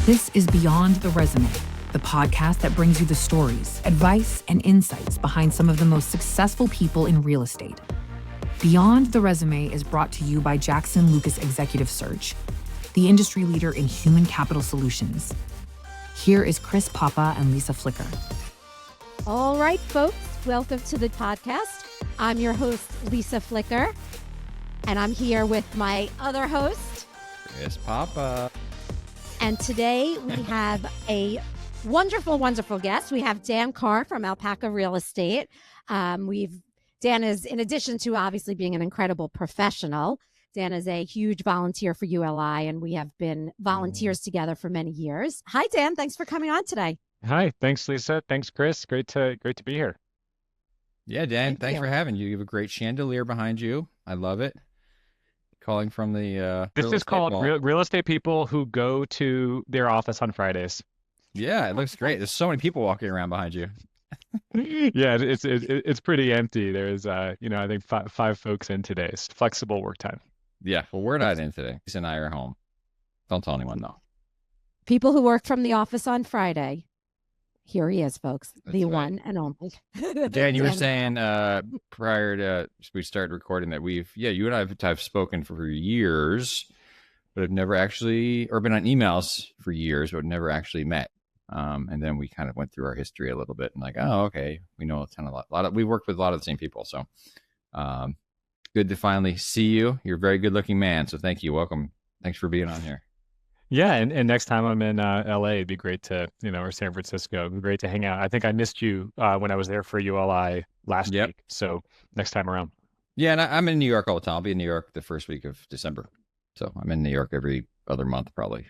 This is Beyond the Resume, the podcast that brings you the stories, advice, and insights behind some of the most successful people in real estate. Beyond the Resume is brought to you by Jackson Lucas Executive Search, the industry leader in human capital solutions. Here is Chris Papa and Lisa Flicker. All right, folks, welcome to the podcast. I'm your host, Lisa Flicker, and I'm here with my other host, Chris Papa. And today we have a wonderful, wonderful guest. We have Dan Carr from Alpaca Real Estate. Dan is, in addition to obviously being an incredible professional, Dan is a huge volunteer for ULI, and we have been volunteers together for many years. Hi, Dan. Thanks for coming on today. Hi. Thanks, Lisa. Thanks, Chris. Great to be here. Yeah, Dan, thanks for having you. You have a great chandelier behind you. I love it. Calling from the This is called real estate people who go to their office on Fridays. Yeah, it looks great. There's so many people walking around behind you. Yeah, it's pretty empty. There's I think five folks in today. It's flexible work time. Yeah, well, we're not in today. Lisa and I are home. Don't tell anyone though. People who work from the office on Friday. Here he is, folks. That's the right. one and only. Dan, you were saying prior to we started recording that you and I have spoken for years, but have never actually, or been on emails for years, but never actually met. And then we kind of went through our history a little bit and like, oh, okay, we know a lot of we worked with a lot of the same people. So good to finally see you. You're a very good looking man. So thank you. Welcome. Thanks for being on here. Yeah, and next time I'm in LA, it'd be great to, or San Francisco. It'd be great to hang out. I think I missed you when I was there for ULI last week. So next time around. Yeah, and I'm in New York all the time. I'll be in New York the first week of December. So I'm in New York every other month, probably.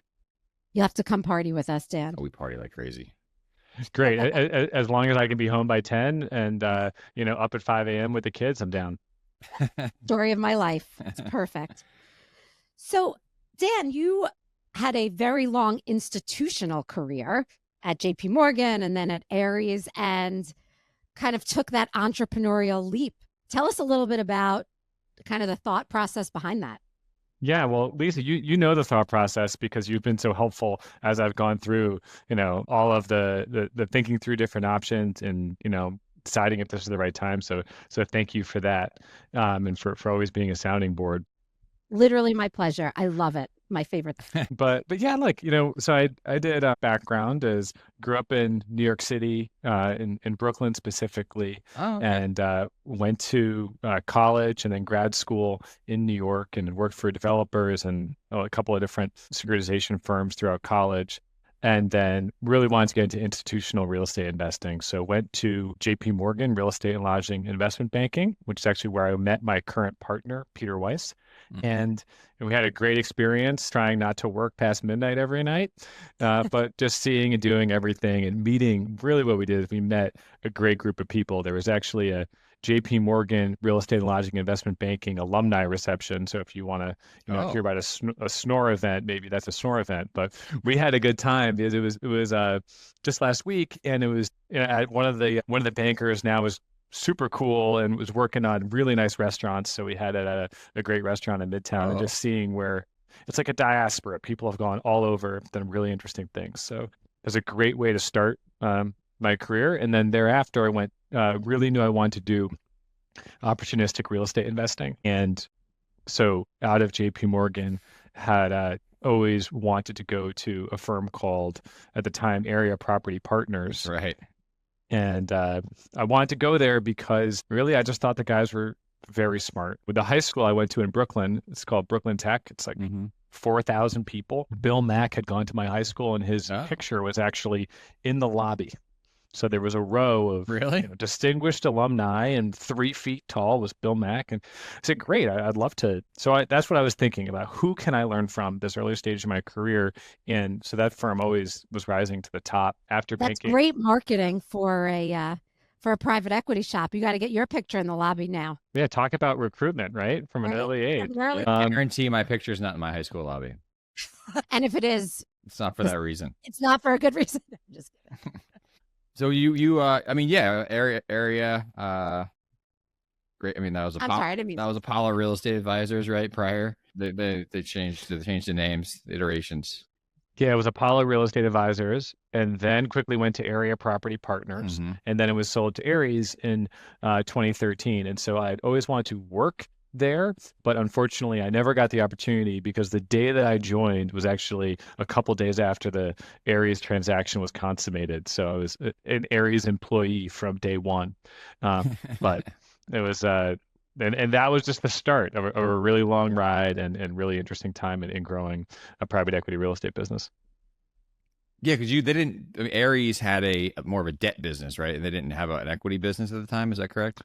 You'll have to come party with us, Dan. Oh, we party like crazy. Great. As long as I can be home by 10 and, up at 5 a.m. with the kids, I'm down. Story of my life. It's perfect. So, Dan, you had a very long institutional career at JPMorgan and then at Ares and kind of took that entrepreneurial leap. Tell us a little bit about kind of the thought process behind that. Yeah, well, Lisa, you know the thought process because you've been so helpful as I've gone through, all of the thinking through different options and, deciding if this is the right time. So thank you for that, and for always being a sounding board. Literally my pleasure. I love it. My favorite. But yeah, so I did a background as grew up in New York City, in Brooklyn specifically, and went to college and then grad school in New York and worked for developers and a couple of different securitization firms throughout college. And then really wanted to get into institutional real estate investing. So went to JPMorgan, Real Estate and Lodging Investment Banking, which is actually where I met my current partner, Peter Weiss. Mm-hmm. And we had a great experience trying not to work past midnight every night, but just seeing and doing everything and meeting. Really what we did is we met a great group of people. There was actually a JPMorgan Real Estate and Lodging Investment Banking alumni reception. So if you want to hear about a snore event, maybe that's a snore event. But we had a good time because it was just last week, and it was at one of the bankers now was super cool and was working on really nice restaurants. So we had it at a great restaurant in Midtown, and just seeing where it's like a diaspora. People have gone all over, done really interesting things. So it was a great way to start my career. And then thereafter, I went, really knew I wanted to do opportunistic real estate investing. And so out of JPMorgan, had always wanted to go to a firm called, at the time, Area Property Partners. That's right. And I wanted to go there because really I just thought the guys were very smart. With the high school I went to in Brooklyn, it's called Brooklyn Tech. It's like 4,000 people. Bill Mack had gone to my high school and his picture was actually in the lobby. So there was a row of distinguished alumni, and 3 feet tall was Bill Mack. And I said, great, I'd love to. So that's what I was thinking about. Who can I learn from this early stage of my career? And so that firm always was rising to the top after That's banking. Great marketing for a private equity shop. You got to get your picture in the lobby now. Yeah, talk about recruitment, right? From an early age. I guarantee my picture's not in my high school lobby. And if it is, it's not for that reason. It's not for a good reason. I'm just kidding. So area, great. I mean, that was Apollo Real Estate Advisors, right? Prior, they changed the names, the iterations. Yeah, it was Apollo Real Estate Advisors, and then quickly went to Area Property Partners, Mm-hmm. and then it was sold to Ares in 2013. And so I'd always wanted to work there, but unfortunately, I never got the opportunity because the day that I joined was actually a couple days after the Ares transaction was consummated. So I was an Ares employee from day one, but it was. And that was just the start of a really long ride and really interesting time in growing a private equity real estate business. Yeah, because they didn't. I mean, Ares had a more of a debt business, right? And they didn't have an equity business at the time. Is that correct?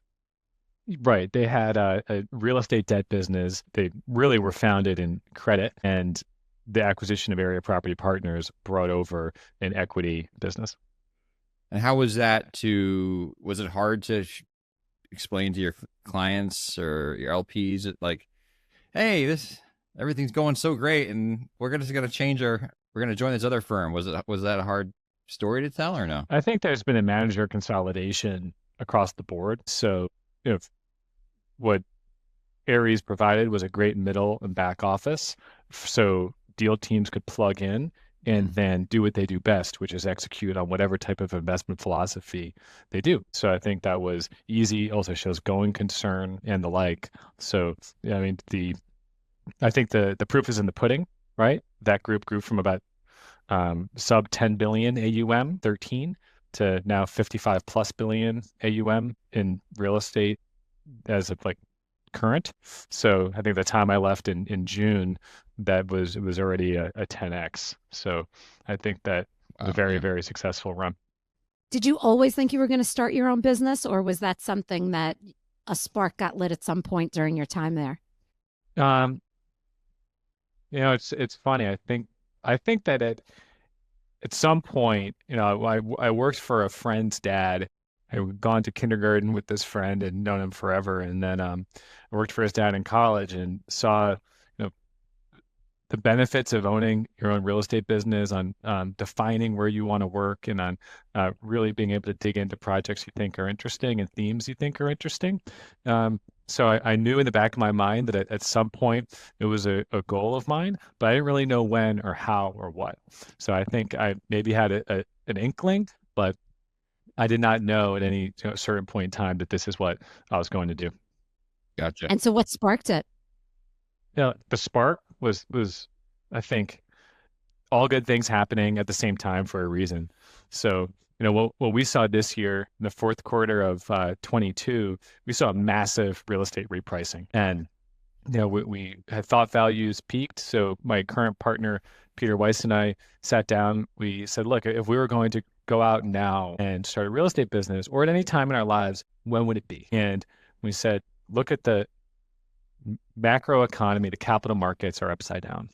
Right. They had a real estate debt business. They really were founded in credit, and the acquisition of Area Property Partners brought over an equity business. And how was that was it hard to explain to your clients or your LPs like, hey, everything's going so great and we're just going to join this other firm. Was that a hard story to tell or no? I think there's been a manager consolidation across the board. So, what Ares provided was a great middle and back office. So deal teams could plug in and then do what they do best, which is execute on whatever type of investment philosophy they do. So I think that was easy. Also shows going concern and the like. So I mean, I think the proof is in the pudding, right? That group grew from about sub 10 billion AUM 13 to now 55 plus billion AUM in real estate as of like current. So I think the time I left in June, it was already a 10x. So I think that was a very, very successful run. Did you always think you were going to start your own business, or was that something that a spark got lit at some point during your time there? It's funny. I think that at some point, I worked for a friend's dad. I had gone to kindergarten with this friend and known him forever. And then I worked for his dad in college and saw, the benefits of owning your own real estate business, on defining where you want to work, and on really being able to dig into projects you think are interesting and themes you think are interesting. So I knew in the back of my mind that at some point it was a goal of mine, but I didn't really know when or how or what. So I think I maybe had an inkling, but I did not know at any certain point in time that this is what I was going to do. Gotcha. And so what sparked it? The spark was I think all good things happening at the same time for a reason. So, what we saw this year in the fourth quarter of 22, we saw a massive real estate repricing. And, we had thought values peaked. So my current partner, Peter Weiss, and I sat down. We said, look, if we were going to go out now and start a real estate business, or at any time in our lives, when would it be? And we said, look at the macro economy. The capital markets are upside down.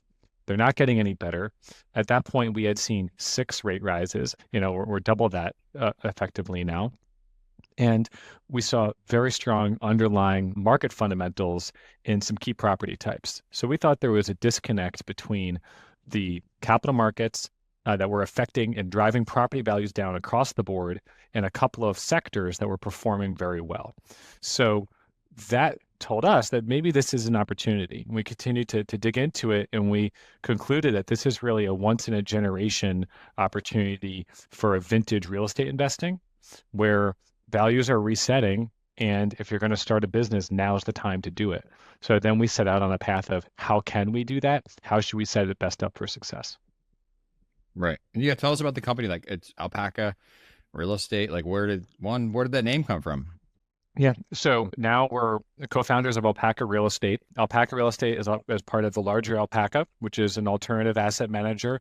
They're not getting any better. At that point, we had seen 6 rate rises. We're double that effectively now. And we saw very strong underlying market fundamentals in some key property types. So we thought there was a disconnect between the capital markets that were affecting and driving property values down across the board, and a couple of sectors that were performing very well. So that told us that maybe this is an opportunity. We continued to dig into it, and we concluded that this is really a once in a generation opportunity for a vintage real estate investing, where values are resetting. And if you're going to start a business, now's the time to do it. So then we set out on a path of how can we do that? How should we set it best up for success? Right. And yeah, tell us about the company. Like, it's Alpaca Real Estate. Like, where did that name come from? Yeah. So now we're co-founders of Alpaca Real Estate. Alpaca Real Estate is part of the larger Alpaca, which is an alternative asset manager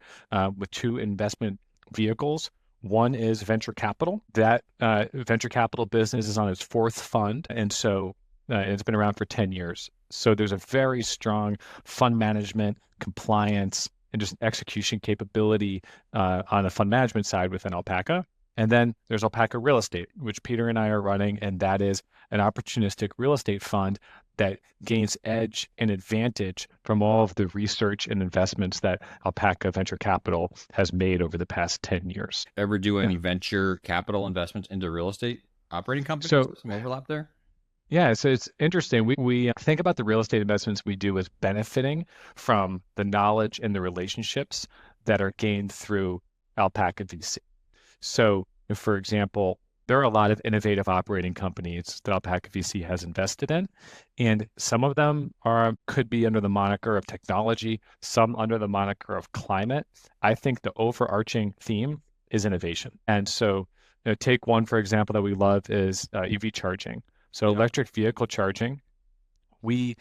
with 2 investment vehicles. One is venture capital. That venture capital business is on its 4th fund. And so it's been around for 10 years. So there's a very strong fund management, compliance, and just execution capability on the fund management side within Alpaca. And then there's Alpaca Real Estate, which Peter and I are running, and that is an opportunistic real estate fund that gains edge and advantage from all of the research and investments that Alpaca Venture Capital has made over the past 10 years. Ever do any venture capital investments into real estate operating companies? So, some overlap there? Yeah, so it's interesting. We think about the real estate investments we do as benefiting from the knowledge and the relationships that are gained through Alpaca VC. So, for example, there are a lot of innovative operating companies that Alpaca VC has invested in, and some of them could be under the moniker of technology, some under the moniker of climate. I think the overarching theme is innovation. And so, take one, for example, that we love is EV charging. So electric vehicle charging, we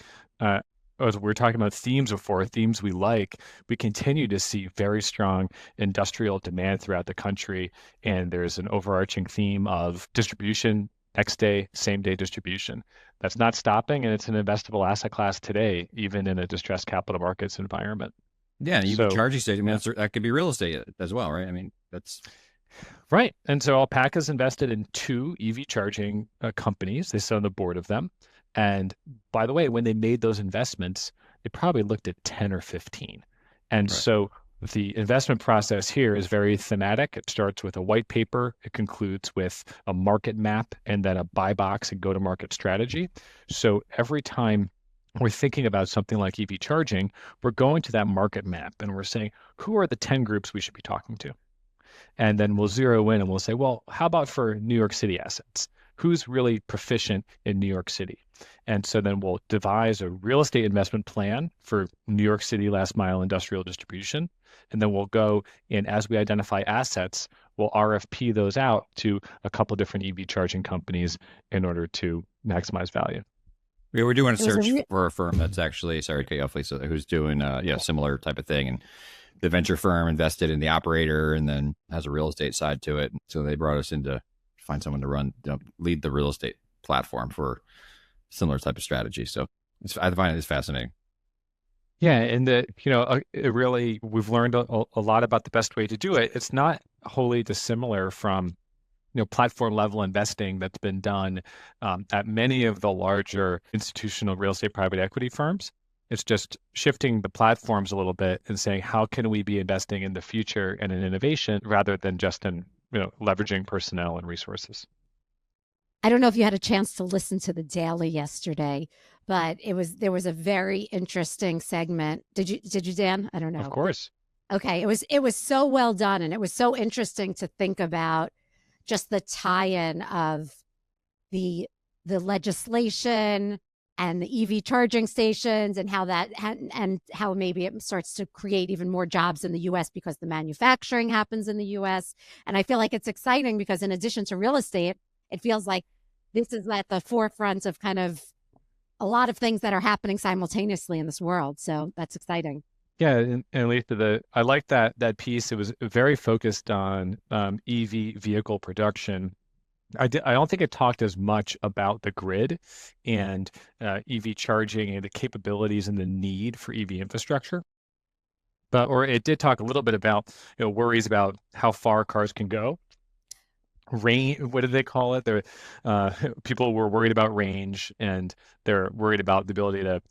as we were talking about themes before, themes we like, we continue to see very strong industrial demand throughout the country. And there's an overarching theme of distribution, next day, same day distribution. That's not stopping, and it's an investable asset class today, even in a distressed capital markets environment. Yeah, and EV charging station, that could be real estate as well, right? I mean, that's... Right. And so Alpaca's invested in 2 EV charging companies. They sit on the board of them. And by the way, when they made those investments, they probably looked at 10 or 15. And so the investment process here is very thematic. It starts with a white paper. It concludes with a market map and then a buy box and go-to-market strategy. So every time we're thinking about something like EV charging, we're going to that market map and we're saying, who are the 10 groups we should be talking to? And then we'll zero in and we'll say, well, how about for New York City assets? Who's really proficient in New York City? And so then we'll devise a real estate investment plan for New York City last mile industrial distribution. And then we'll go and as we identify assets, we'll RFP those out to a couple different EV charging companies in order to maximize value. Yeah, we're doing a search for a firm that's actually, sorry to cut you off, Lisa, who's doing similar type of thing. And the venture firm invested in the operator and then has a real estate side to it. So they brought us in to find someone to lead the real estate platform for similar type of strategy. So I find it fascinating. Yeah, and it really, we've learned a lot about the best way to do it. It's not wholly dissimilar from platform level investing that's been done at many of the larger institutional real estate private equity firms. It's just shifting the platforms a little bit and saying, how can we be investing in the future and in innovation rather than just in leveraging personnel and resources. I don't know if you had a chance to listen to the Daily yesterday, but there was a very interesting segment. Did you, Dan? I don't know. Of course. Okay. It was so well done, and it was so interesting to think about just the tie-in of the legislation and the EV charging stations and how maybe it starts to create even more jobs in the US because the manufacturing happens in the US. And I feel like it's exciting because in addition to real estate, it feels like this is at the forefront of kind of a lot of things that are happening simultaneously in this world. So that's exciting. Yeah, and Lisa, I like that piece. It was very focused on EV vehicle production. I don't think it talked as much about the grid and EV charging and the capabilities and the need for EV infrastructure. Or it did talk a little bit about worries about how far cars can go. Range, what did they call it? People were worried about range, and they're worried about the ability to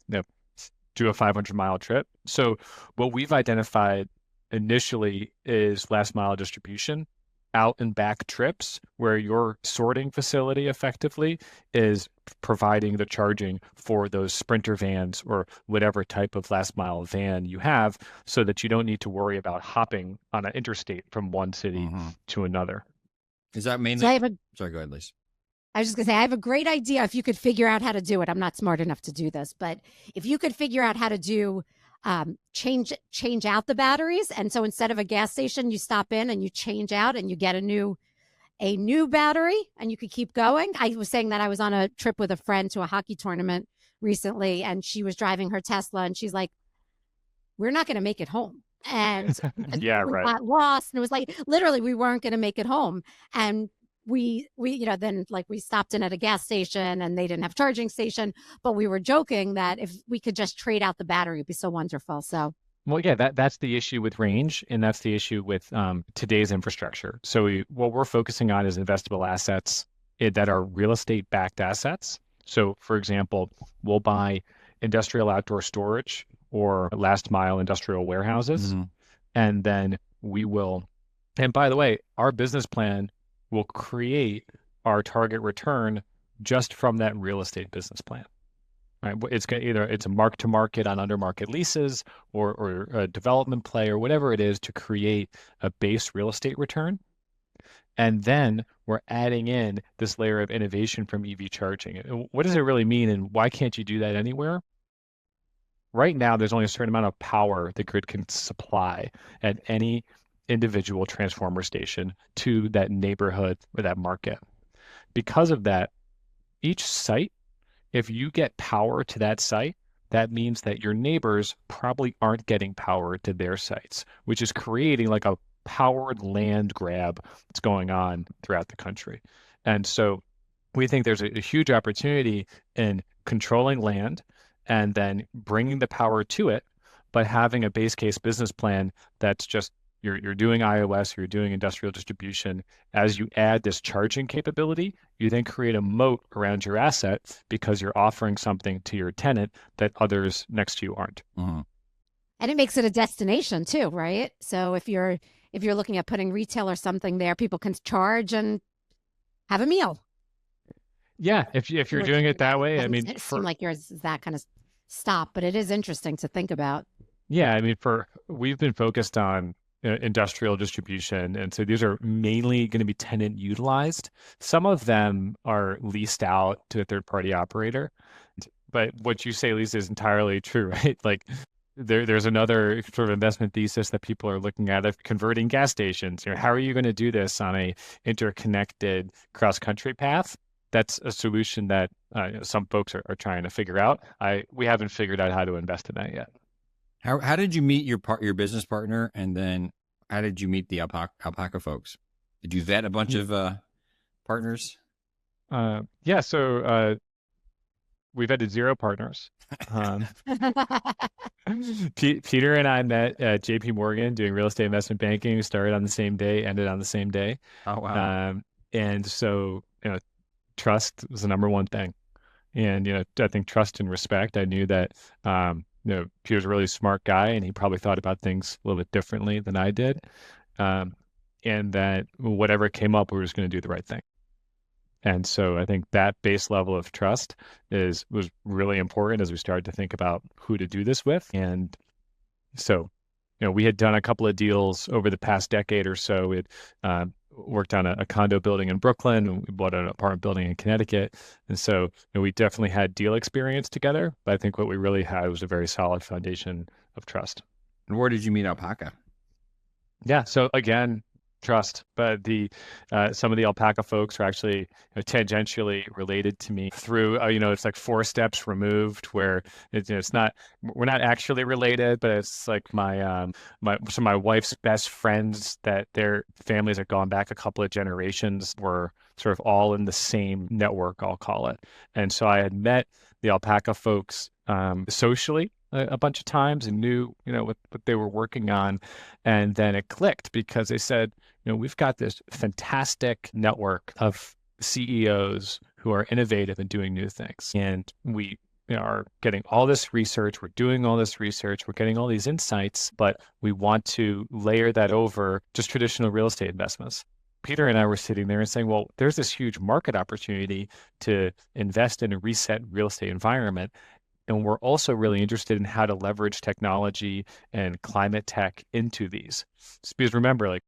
do a 500-mile trip. So what we've identified initially is last mile distribution, out and back trips where your sorting facility effectively is providing the charging for those Sprinter vans or whatever type of last mile van you have, so that you don't need to worry about hopping on an interstate from one city to another. Is that mainly? So sorry, go ahead, Lisa. I was just going to say, I have a great idea if you could figure out how to do it. I'm not smart enough to do this, but if you could figure out how to do change out the batteries. And so instead of a gas station, you stop in and you change out and you get a new battery and you could keep going. I was saying that I was on a trip with a friend to a hockey tournament recently, and she was driving her Tesla, and she's like, we're not going to make it home. And yeah, we right. got lost, and it was like, literally, we weren't going to make it home. And we then we stopped in at a gas station and they didn't have charging station, but we were joking that if we could just trade out the battery, it'd be so wonderful. So, well, yeah, that's the issue with range, and that's the issue with today's infrastructure. So what we're focusing on is investable assets that are real estate backed assets. So for example, we'll buy industrial outdoor storage or last mile industrial warehouses. And then we will, and by the way, our business plan will create our target return just from that real estate business plan. right? Either it's a mark to market on under market leases or a development play or whatever it is to create a base real estate return. And then we're adding in this layer of innovation from EV charging. What does it really mean, and why can't you do that anywhere? Right now, there's only a certain amount of power the grid can supply at any individual transformer station to that neighborhood or that market. Because of that, each site, if you get power to that site, that means that your neighbors probably aren't getting power to their sites, which is creating like a powered land grab that's going on throughout the country. And so we think there's a huge opportunity in controlling land and then bringing the power to it, but having a base case business plan that's just you're doing iOS, you're doing industrial distribution. As you add this charging capability, you then create a moat around your asset because you're offering something to your tenant that others next to you aren't. Mm-hmm. And it makes it a destination too, right? So if you're looking at putting retail or something there, people can charge and have a meal. Yeah, if you're doing it that way, I mean, it seems like yours is that kind of stop, but it is interesting to think about. Yeah, I mean, we've been focused on industrial distribution, and so these are mainly going to be tenant utilized. Some of them are leased out to a third party operator, but what you say, Lisa, is entirely true, right? Like there's another sort of investment thesis that people are looking at of converting gas stations. How are you going to do this on a interconnected cross-country path? That's a solution that some folks are trying to figure out. We haven't figured out how to invest in that yet. How did you meet your business partner, and then how did you meet the Alpaca folks? Did you vet a bunch of partners? Yeah, so we vetted 0 partners. Peter and I met at JPMorgan doing real estate investment banking. We started on the same day, ended on the same day. Oh wow! And so trust was the number one thing, and I think trust and respect. I knew that Peter's a really smart guy, and he probably thought about things a little bit differently than I did, and that whatever came up, we were just going to do the right thing. And so I think that base level of trust was really important as we started to think about who to do this with. And so, we had done a couple of deals over the past decade or so. We had worked on a condo building in Brooklyn, and we bought an apartment building in Connecticut. And so we definitely had deal experience together, but I think what we really had was a very solid foundation of trust. And where did you meet Alpaca? Yeah, so again, trust, but some of the Alpaca folks are actually tangentially related to me through it's like 4 steps removed, where it's not, we're not actually related, but it's like my wife's best friends, that their families have gone back a couple of generations, were sort of all in the same network, I'll call it. And so I had met the Alpaca folks socially a bunch of times and knew what they were working on, and then it clicked because they said, we've got this fantastic network of CEOs who are innovative and doing new things, and we are getting all this research, we're doing all this research, we're getting all these insights, but we want to layer that over just traditional real estate investments. Peter and I were sitting there and saying, well, there's this huge market opportunity to invest in a reset real estate environment. And we're also really interested in how to leverage technology and climate tech into these. Because remember, like,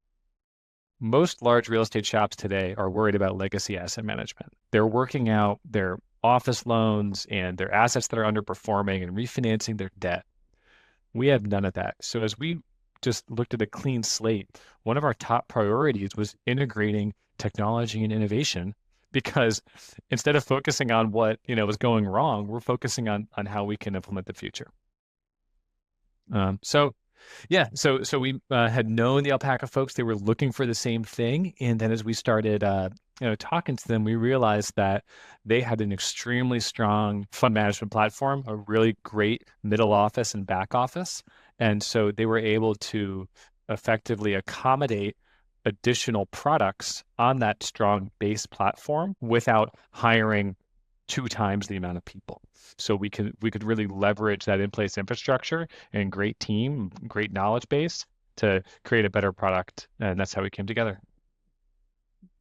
most large real estate shops today are worried about legacy asset management. They're working out their office loans and their assets that are underperforming and refinancing their debt. We have none of that. So as we just looked at a clean slate, one of our top priorities was integrating technology and innovation, because instead of focusing on what was going wrong, we're focusing on how we can implement the future. So we had known the Alpaca folks. They were looking for the same thing, and then as we started talking to them, we realized that they had an extremely strong fund management platform, a really great middle office and back office, and so they were able to effectively accommodate additional products on that strong base platform without hiring 2 times the amount of people. So we could really leverage that in-place infrastructure and great team, great knowledge base to create a better product, and that's how we came together.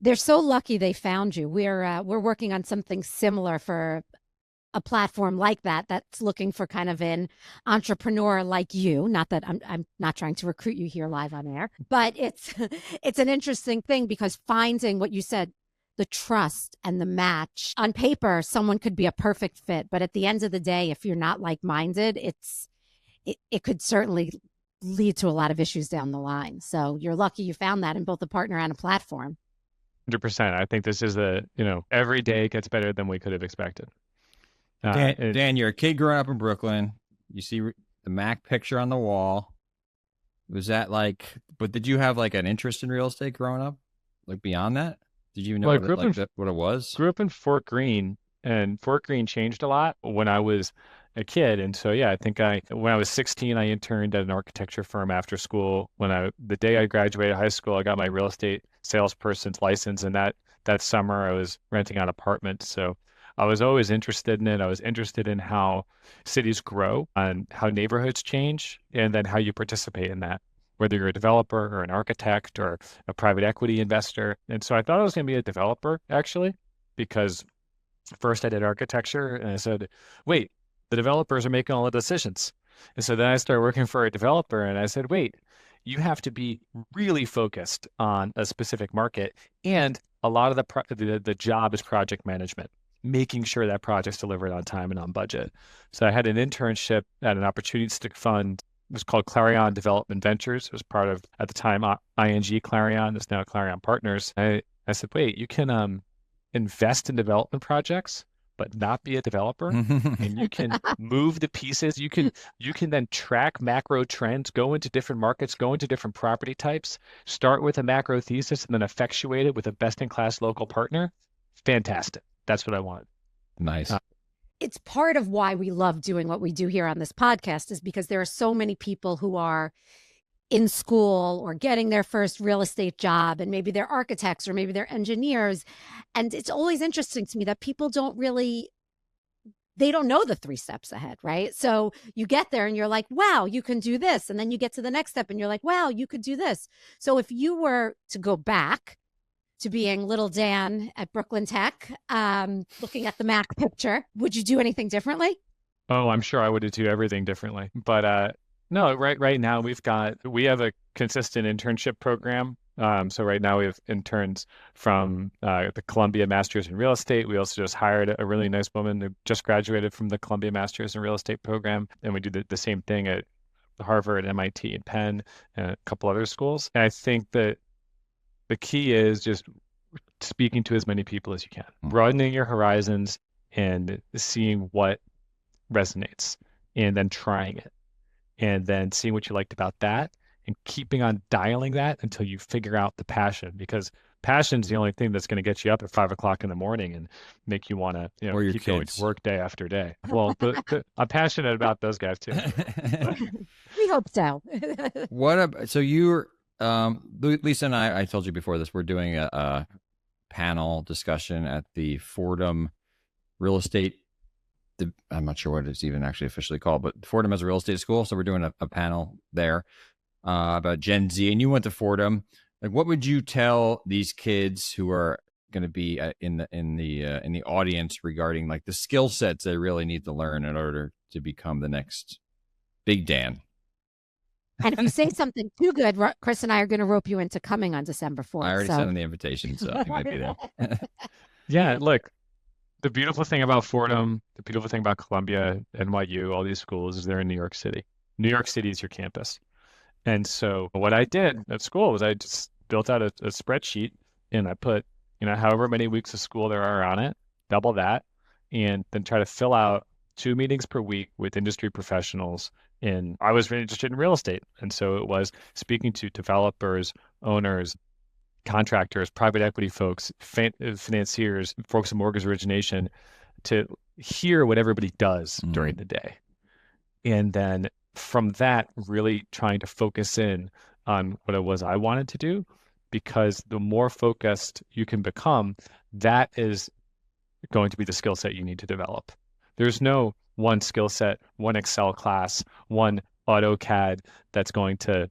They're so lucky they found you. We're working on something similar for a platform like that that's looking for kind of an entrepreneur like you. Not that I'm not trying to recruit you here live on air, but it's it's an interesting thing because finding what you said, the trust and the match on paper, someone could be a perfect fit, but at the end of the day, if you're not like-minded, it could certainly lead to a lot of issues down the line. So you're lucky you found that in both a partner and a platform. 100%. I think this is every day gets better than we could have expected. Dan, you're a kid growing up in Brooklyn. You see the Mac picture on the wall. Was that but did you have like an interest in real estate growing up? Like beyond that? Did you even know what it was? Grew up in Fort Greene, and Fort Greene changed a lot when I was a kid. And so, yeah, I think when I was 16, I interned at an architecture firm after school. The day I graduated high school, I got my real estate salesperson's license. And that summer I was renting out apartments. So I was always interested in it. I was interested in how cities grow and how neighborhoods change, and then how you participate in that, whether you're a developer or an architect or a private equity investor. And so I thought I was going to be a developer, actually, because first I did architecture and I said, wait, the developers are making all the decisions. And so then I started working for a developer and I said, wait, you have to be really focused on a specific market. And a lot of the job is project management, making sure that project's delivered on time and on budget. So I had an internship at an opportunistic fund. It was called Clarion Development Ventures. It was part of, at the time, ING Clarion. It's now Clarion Partners. I said, wait, you can invest in development projects, but not be a developer. And you can move the pieces. You can then track macro trends, go into different markets, go into different property types, start with a macro thesis, and then effectuate it with a best-in-class local partner. Fantastic. That's what I wanted. Nice. It's part of why we love doing what we do here on this podcast, is because there are so many people who are in school or getting their first real estate job, and maybe they're architects or maybe they're engineers. And it's always interesting to me that people they don't know the 3 steps ahead, right? So you get there and you're like, wow, you can do this. And then you get to the next step and you're like, wow, you could do this. So if you were to go back to being little Dan at Brooklyn Tech, looking at the Mac picture, would you do anything differently? Oh, I'm sure I would do everything differently. But no, right now we have a consistent internship program. So right now we have interns from the Columbia Masters in Real Estate. We also just hired a really nice woman who just graduated from the Columbia Masters in Real Estate program. And we do the same thing at Harvard, MIT, and Penn, and a couple other schools. And I think that the key is just speaking to as many people as you can, broadening your horizons and seeing what resonates, and then trying it, and then seeing what you liked about that and keeping on dialing that until you figure out the passion, because passion is the only thing that's going to get you up at 5 o'clock in the morning and make you want to keep going to work day after day. Well, I'm passionate about those guys too. We hope so. So you're Lisa and I told you before this, we're doing a panel discussion at the Fordham Real Estate. I'm not sure what it's even actually officially called, but Fordham has a real estate school. So we're doing a panel there about Gen Z, and you went to Fordham. Like, what would you tell these kids who are going to be in the audience regarding like the skill sets they really need to learn in order to become the next Big Dan? And if you say something too good, Chris and I are going to rope you into coming on December 4th. I already sent him the invitation, so he might be there. Yeah, look, the beautiful thing about Fordham, the beautiful thing about Columbia, NYU, all these schools is they're in New York City. New York City is your campus. And so what I did at school was I just built out a spreadsheet, and I put, however many weeks of school there are on it, double that, and then try to fill out 2 meetings per week with industry professionals. And I was very interested in real estate. And so it was speaking to developers, owners, contractors, private equity folks, financiers, folks in mortgage origination, to hear what everybody does during the day. And then from that, really trying to focus in on what it was I wanted to do, because the more focused you can become, that is going to be the skill set you need to develop. There's no one skill set, one Excel class, one AutoCAD that's going to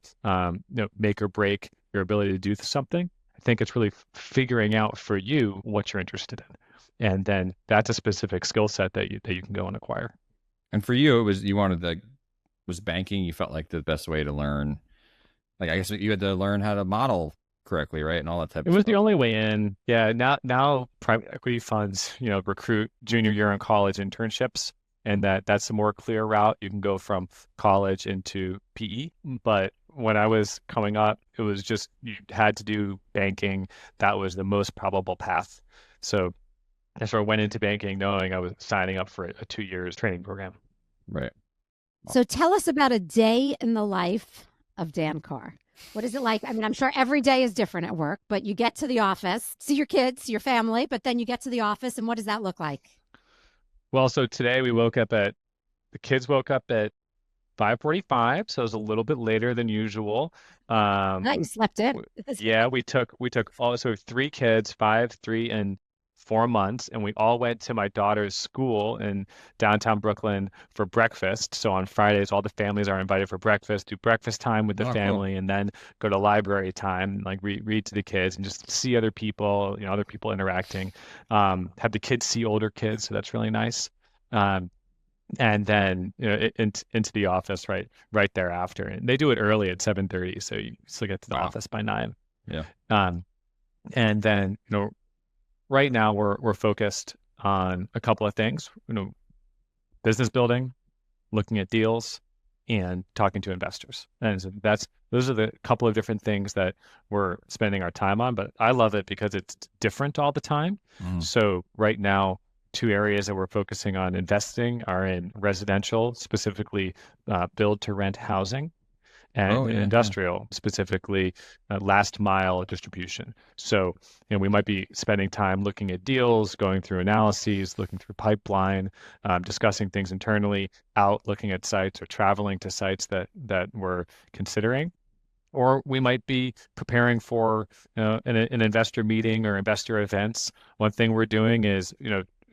make or break your ability to do something. I think it's really figuring out for you what you're interested in. And then that's a specific skill set that you can go and acquire. And for you, it was, you wanted was banking. You felt like the best way to learn. Like, I guess you had to learn how to model correctly, right? And all that type It of was stuff. the only way in. Yeah. Now private equity funds, recruit junior year in college internships. And that's a more clear route. You can go from college into PE. But when I was coming up, it was just, you had to do banking. That was the most probable path. So I sort of went into banking knowing I was signing up for a 2 years training program. Right. So tell us about a day in the life of Dan Carr. What is it like? I mean, I'm sure every day is different at work, but you get to the office, see your kids, your family, but then you get to the office, and what does that look like? Well, so today the kids woke up at 5:45, so it was a little bit later than usual. You slept in. Yeah, we took also 3 kids, 5, 3, and 4 months, and we all went to my daughter's school in downtown Brooklyn for breakfast. So on Fridays, all the families are invited for breakfast, do breakfast time with the Oh, cool. family, and then go to library time, like read to the kids and just see other people, other people interacting. Have the kids see older kids, so that's really nice. And then into the office right thereafter, and they do it early at 7:30, so you still get to the office by 9. Yeah. And then right now we're focused on a couple of things, business building, looking at deals, and talking to investors. And so those are the couple of different things that we're spending our time on. But I love it because it's different all the time. So right now, 2 areas that we're focusing on investing are in residential, specifically build to rent housing, and industrial, specifically last mile distribution. So, we might be spending time looking at deals, going through analyses, looking through pipeline, discussing things internally, out looking at sites or traveling to sites that we're considering. Or we might be preparing for an investor meeting or investor events. One thing we're doing is,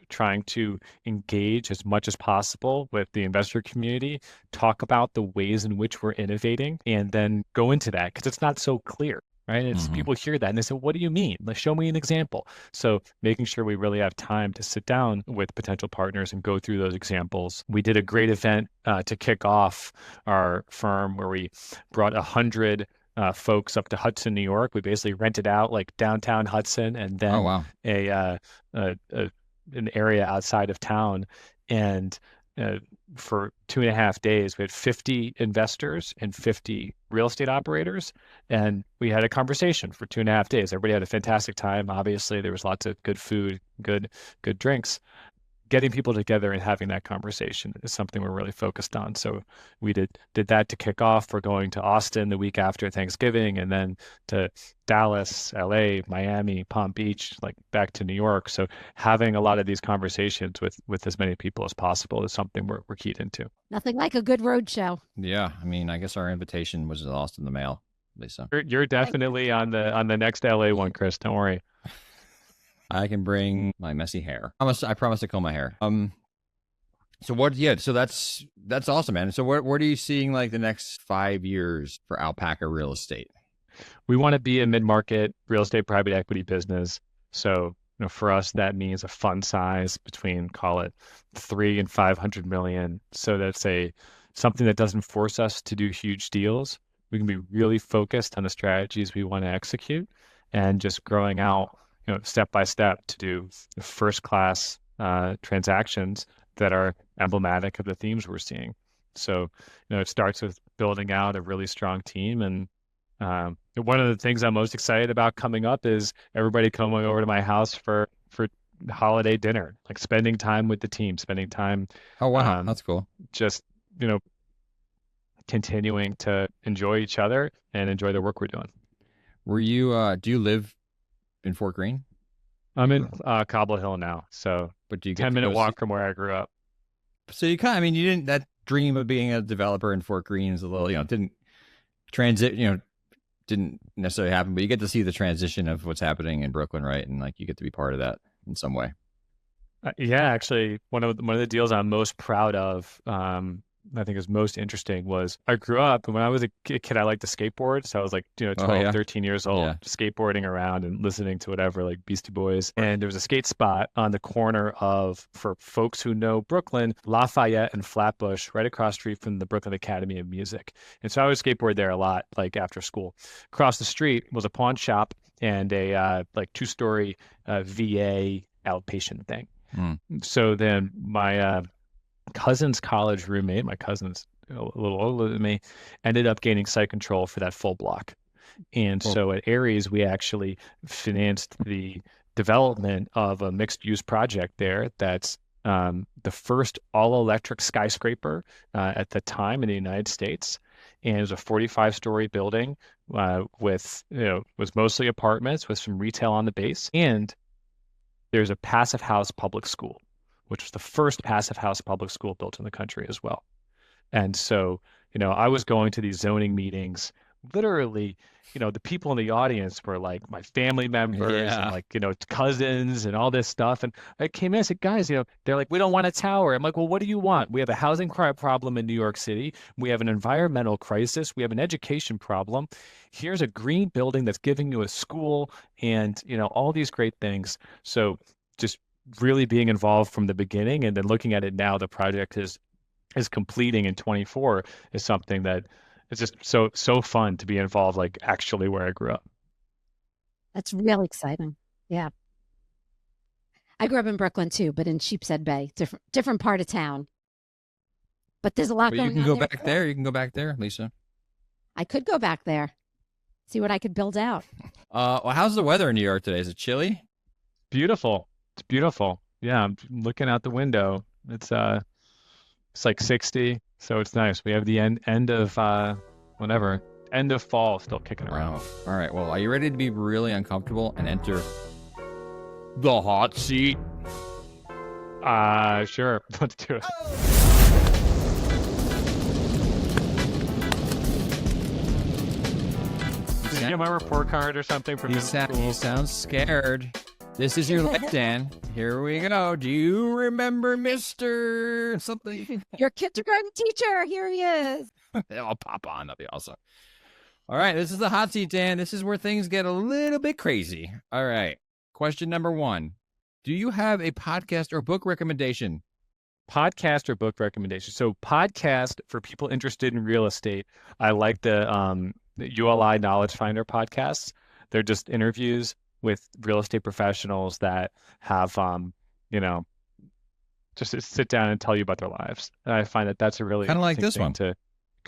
trying to engage as much as possible with the investor community, talk about the ways in which we're innovating, and then go into that because it's not so clear, right? It's people hear that and they say, what do you mean? Like, show me an example. So making sure we really have time to sit down with potential partners and go through those examples. We did a great event to kick off our firm where we brought 100 folks up to Hudson, New York. We basically rented out like downtown Hudson and then an area outside of town. And for 2.5 days, we had 50 investors and 50 real estate operators. And we had a conversation for 2.5 days. Everybody had a fantastic time. Obviously, there was lots of good food, good drinks. Getting people together and having that conversation is something we're really focused on. So we did that to kick off. We're going to Austin the week after Thanksgiving, and then to Dallas, LA, Miami, Palm Beach, like back to New York. So having a lot of these conversations with as many people as possible is something we're keyed into. Nothing like a good road show. Yeah. I mean, I guess our invitation was lost in the mail, Lisa. You're definitely on the next LA one, Chris. Don't worry. I can bring my messy hair. I promise to comb my hair. So what? Yeah. So that's awesome, man. So what are you seeing like the next 5 years for Alpaca Real Estate? We want to be a mid-market real estate private equity business. So for us, that means a fund size between, call it 3 and 500 million. So that's something that doesn't force us to do huge deals. We can be really focused on the strategies we want to execute and just growing out step by step to do first-class transactions that are emblematic of the themes we're seeing. So, it starts with building out a really strong team. And one of the things I'm most excited about coming up is everybody coming over to my house for holiday dinner, like spending time with the team, spending time. Oh, wow. That's cool. Just, continuing to enjoy each other and enjoy the work we're doing. Were you, do you live in Fort Greene? I'm in Cobble Hill now, so but do you 10-minute walk from where I grew up. So you kind of, I mean, you didn't, that dream of being a developer in Fort Greene is a little, didn't necessarily happen, but you get to see the transition of what's happening in Brooklyn, right? And like you get to be part of that in some way. Yeah, actually, one of the deals I'm most proud of I think is most interesting was I grew up, and when I was a kid, I liked to skateboard. So I was like, 12, 13 years old, skateboarding around and listening to whatever, like Beastie Boys. And there was a skate spot on the corner of, for folks who know Brooklyn, Lafayette and Flatbush, right across the street from the Brooklyn Academy of Music. And so I would skateboard there a lot, like after school. Across the street was a pawn shop and a like 2-story VA outpatient thing. So then my cousin's college roommate, my cousin's a little older than me, ended up gaining site control for that full block. And so at Aries, we actually financed the development of a mixed use project there that's the first all-electric skyscraper at the time in the United States. And it was a 45-story building with, was mostly apartments with some retail on the base. And there's a passive house public school, which was the first passive house public school built in the country as well. And so, I was going to these zoning meetings, literally, the people in the audience were like my family members and like, cousins and all this stuff. And I came in and said, guys, they're like, we don't want a tower. I'm like, well, what do you want? We have a housing problem in New York City. We have an environmental crisis. We have an education problem. Here's a green building that's giving you a school and, all these great things. So just really being involved from the beginning and then looking at it now, the project is completing in 24 is something that it's just so fun to be involved, like actually where I grew up. That's really exciting. Yeah. I grew up in Brooklyn too, but in Sheepshead Bay, different part of town. But there's a lot going on. You can go back there. You can go back there, Lisa. I could go back there, see what I could build out. Well, how's the weather in New York today? Is it chilly? Beautiful. It's beautiful. Yeah, I'm looking out the window. It's like 60, so it's nice. We have the end of end of fall still kicking around. Wow. All right. Well, are you ready to be really uncomfortable and enter the hot seat? Sure. Let's do it. Did you get my report card or something from He sounds scared. This is your life, Dan. Here we go. Do you remember Mr. something? Your kindergarten teacher. Here he is. I'll pop on. That'll be awesome. All right. This is the hot seat, Dan. This is where things get a little bit crazy. All right. Question number 1. Do you have a podcast or book recommendation? Podcast or book recommendation. So podcast for people interested in real estate. I like the ULI Knowledge Finder podcasts. They're just interviews with real estate professionals that have, just sit down and tell you about their lives. And I find that that's a really kind of like this one.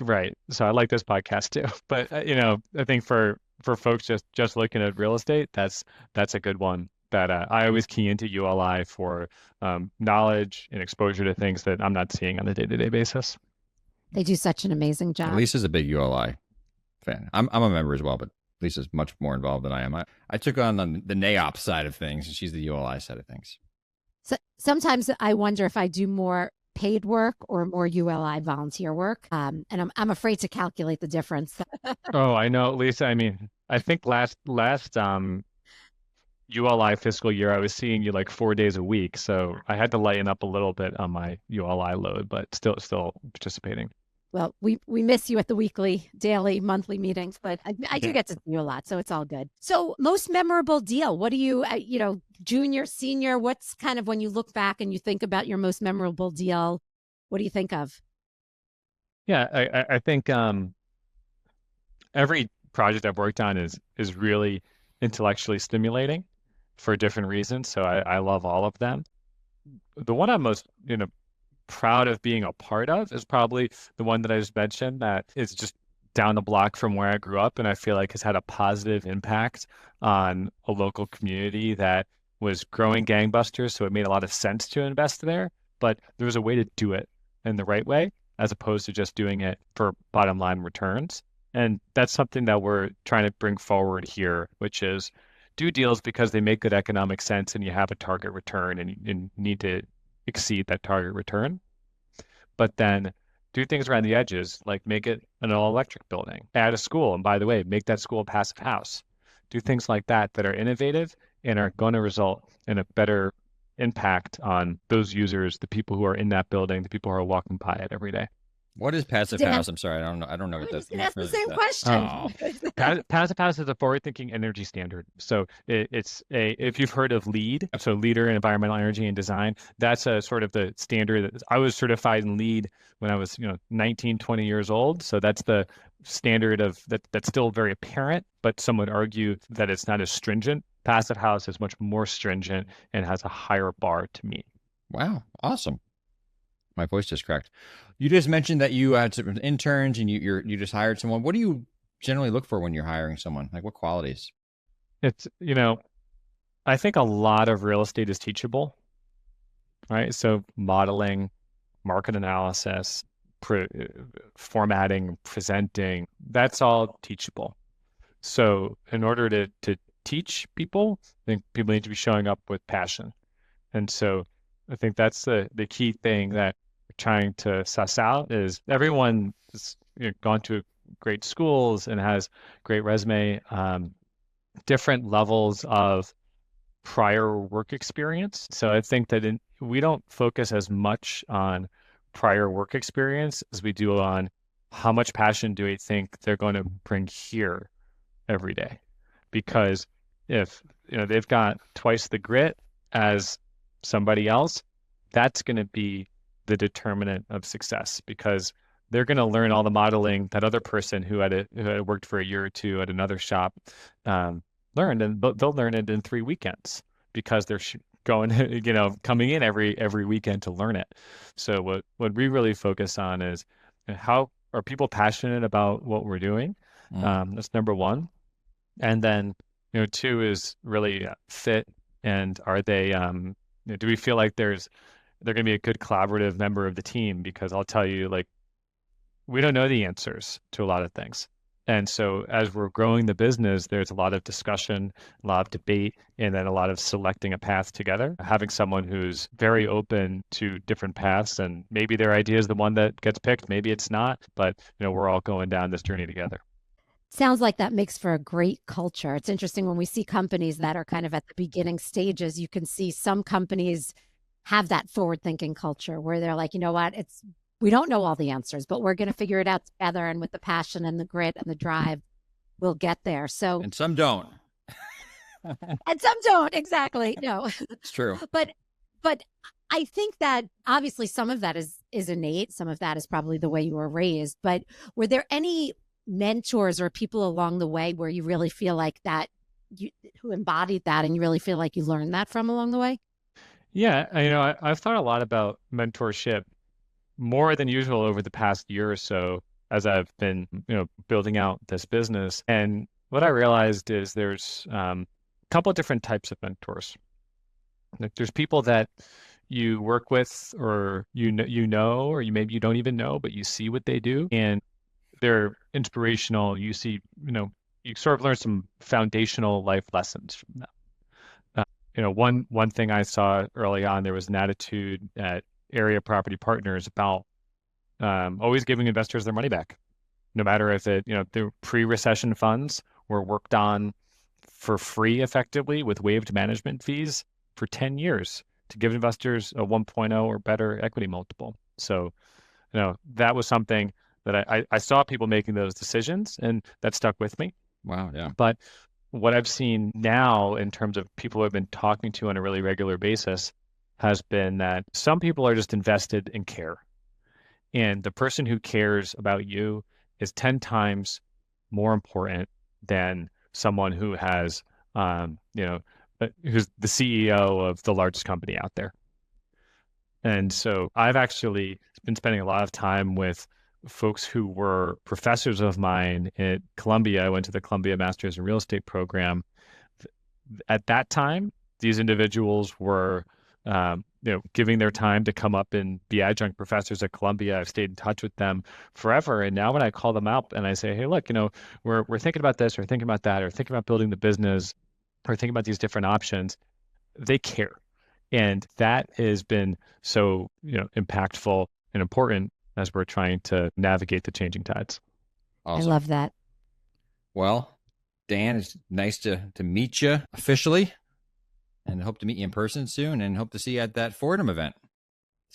Right. So I like this podcast too. But I think for folks just looking at real estate, that's a good one that I always key into ULI for knowledge and exposure to things that I'm not seeing on a day-to-day basis. They do such an amazing job. Lisa's a big ULI fan. I'm a member as well, but Lisa's much more involved than I am. I took on the NAOP side of things, and she's the ULI side of things. So sometimes I wonder if I do more paid work or more ULI volunteer work, and I'm afraid to calculate the difference. Oh, I know, Lisa. I mean, I think last ULI fiscal year, I was seeing you like 4 days a week, so I had to lighten up a little bit on my ULI load, but still participating. Well, we miss you at the weekly, daily, monthly meetings, but I do get to see you a lot, so it's all good. So most memorable deal, what do you, junior, senior, what's kind of when you look back and you think about your most memorable deal, what do you think of? Yeah, I think every project I've worked on is really intellectually stimulating for different reasons, so I love all of them. The one I'm most, proud of being a part of is probably the one that I just mentioned that is just down the block from where I grew up, and I feel like has had a positive impact on a local community that was growing gangbusters, so it made a lot of sense to invest there, but there was a way to do it in the right way as opposed to just doing it for bottom line returns. And that's something that we're trying to bring forward here, which is do deals because they make good economic sense and you have a target return and you need to exceed that target return. But then do things around the edges, like make it an all-electric building, add a school, and by the way, make that school a passive house. Do things like that are innovative and are going to result in a better impact on those users, the people who are in that building, the people who are walking by it every day. What is passive Dan, house? I'm sorry, I don't know I what was that. going to ask the Really same that. question. Oh, Passive house is a forward-thinking energy standard. So if you've heard of LEED, so Leader in Environmental Energy and Design, that's a sort of the standard. I was certified in LEED when I was 19, 20 years old. So that's the standard of that's still very apparent, but some would argue that it's not as stringent. Passive house is much more stringent and has a higher bar to meet. wow, awesome. My voice just cracked. You just mentioned that you had some interns and you just hired someone. What do you generally look for when you're hiring someone? Like what qualities? It's, I think a lot of real estate is teachable, right? So modeling, market analysis, formatting, presenting, that's all teachable. So in order to teach people, I think people need to be showing up with passion. And so I think that's the key thing that we're trying to suss out is everyone has gone to great schools and has great resume, different levels of prior work experience. So I think that we don't focus as much on prior work experience as we do on how much passion do we think they're going to bring here every day. Because if they've got twice the grit as somebody else, that's going to be the determinant of success because they're going to learn all the modeling that other person who had worked for a year or two at another shop learned, and they'll learn it in 3 weekends because they're going, coming in every weekend to learn it. So what we really focus on is how are people passionate about what we're doing? That's number one. And then, two is really fit. And are they, do we feel like they're going to be a good collaborative member of the team? Because I'll tell you, like, we don't know the answers to a lot of things. And so as we're growing the business, there's a lot of discussion, a lot of debate, and then a lot of selecting a path together. Having someone who's very open to different paths, and maybe their idea is the one that gets picked, maybe it's not, but we're all going down this journey together. Sounds like that makes for a great culture. It's interesting when we see companies that are kind of at the beginning stages, you can see some companies have that forward-thinking culture where they're like, you know what, we don't know all the answers, but we're going to figure it out together. And with the passion and the grit and the drive, we'll get there. So, and some don't. And some don't. Exactly. No, it's true. But I think that obviously some of that is innate. Some of that is probably the way you were raised. But were there any mentors or people along the way where you really feel like that who embodied that and you really feel like you learned that from along the way? Yeah. I've thought a lot about mentorship more than usual over the past year or so as I've been, building out this business. And what I realized is there's a couple of different types of mentors. Like there's people that you work with or or maybe you don't even know, but you see what they do and they're inspirational. You see, you sort of learn some foundational life lessons from them. One thing I saw early on, there was an attitude at area property partners about always giving investors their money back, no matter if the pre-recession funds were worked on for free effectively with waived management fees for 10 years to give investors a 1.0 or better equity multiple. So, that was something that I saw people making those decisions and that stuck with me. Wow. Yeah. But what I've seen now in terms of people who I've been talking to on a really regular basis has been that some people are just invested in care. And the person who cares about you is 10 times more important than someone who has, who's the CEO of the largest company out there. And so I've actually been spending a lot of time with folks who were professors of mine at Columbia. I went to the Columbia Masters in Real Estate program. At that time, these individuals were giving their time to come up and be adjunct professors at Columbia. I've stayed in touch with them forever. And now when I call them up and I say, hey, look, we're thinking about this or thinking about that or thinking about building the business or thinking about these different options, they care. And that has been so, impactful and important as we're trying to navigate the changing tides. Awesome. I love that. Well, Dan, it's nice to meet you officially. And hope to meet you in person soon and hope to see you at that Fordham event.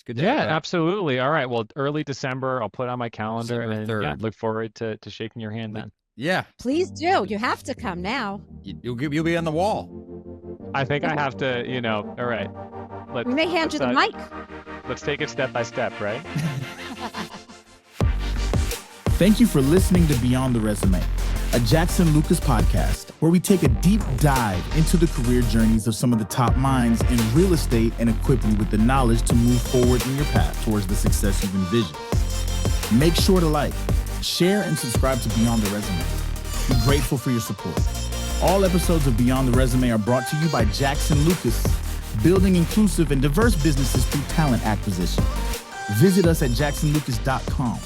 It's good to Yeah, have that. absolutely. All right. Well, early December, I'll put it on my calendar, December and then 3rd. look forward to shaking your hand then. Yeah. Please do. You have to come now. You'll be on the wall. I think I have to, all right. We may hand you the mic. Let's take it step by step, right? Thank you for listening to Beyond the Resume, a Jackson Lucas podcast where we take a deep dive into the career journeys of some of the top minds in real estate and equip you with the knowledge to move forward in your path towards the success you've envisioned. Make sure to like, share, and subscribe to Beyond the Resume. We're grateful for your support. All episodes of Beyond the Resume are brought to you by Jackson Lucas, building inclusive and diverse businesses through talent acquisition. Visit us at jacksonlucas.com.